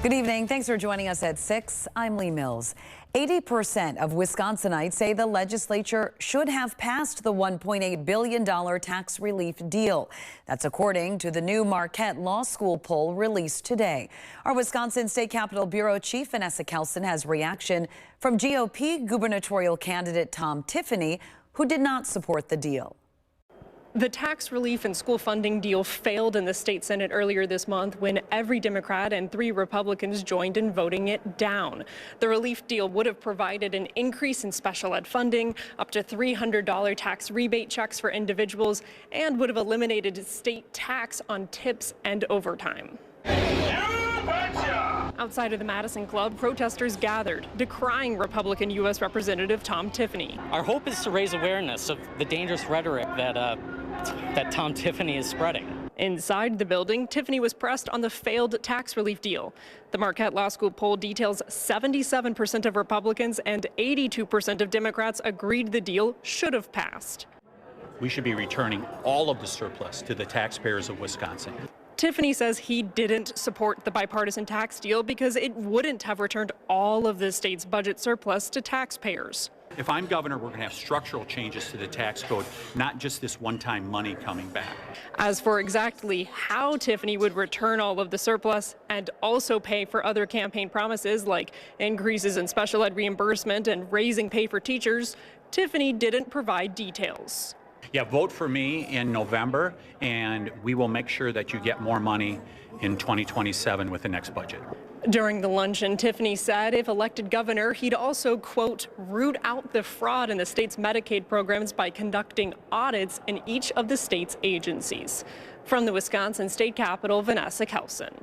Good evening. Thanks for joining us at 6. I'm Lee Mills. 80% of Wisconsinites say the legislature should have passed the $1.8 billion tax relief deal. That's according to the new Marquette Law School poll released today. Our Wisconsin State Capitol Bureau Chief Vanessa Kelson has reaction from GOP gubernatorial candidate Tom Tiffany, who did not support the deal. The tax relief and school funding deal failed in the state Senate earlier this month when every Democrat and 3 Republicans joined in voting it down. The relief deal would have provided an increase in special ed funding, up to $300 tax rebate checks for individuals, and would have eliminated state tax on tips and overtime. Outside of the Madison Club, protesters gathered, decrying Republican U.S. Representative Tom Tiffany. Our hope is to raise awareness of the dangerous rhetoric that Tom Tiffany is spreading. Inside the building, Tiffany was pressed on the failed tax relief deal. The Marquette Law School poll details 77% of Republicans and 82% of Democrats agreed the deal should have passed. We should be returning all of the surplus to the taxpayers of Wisconsin. Tiffany says he didn't support the bipartisan tax deal because it wouldn't have returned all of the state's budget surplus to taxpayers. If I'm governor, we're going to have structural changes to the tax code, not just this one-time money coming back. As for exactly how Tiffany would return all of the surplus and also pay for other campaign promises like increases in special ed reimbursement and raising pay for teachers, Tiffany didn't provide details. Yeah, vote for me in November, and we will make sure that you get more money in 2027 with the next budget. During the luncheon, Tiffany said if elected governor, he'd also, quote, root out the fraud in the state's Medicaid programs by conducting audits in each of the state's agencies. From the Wisconsin State Capitol, Vanessa Kelson.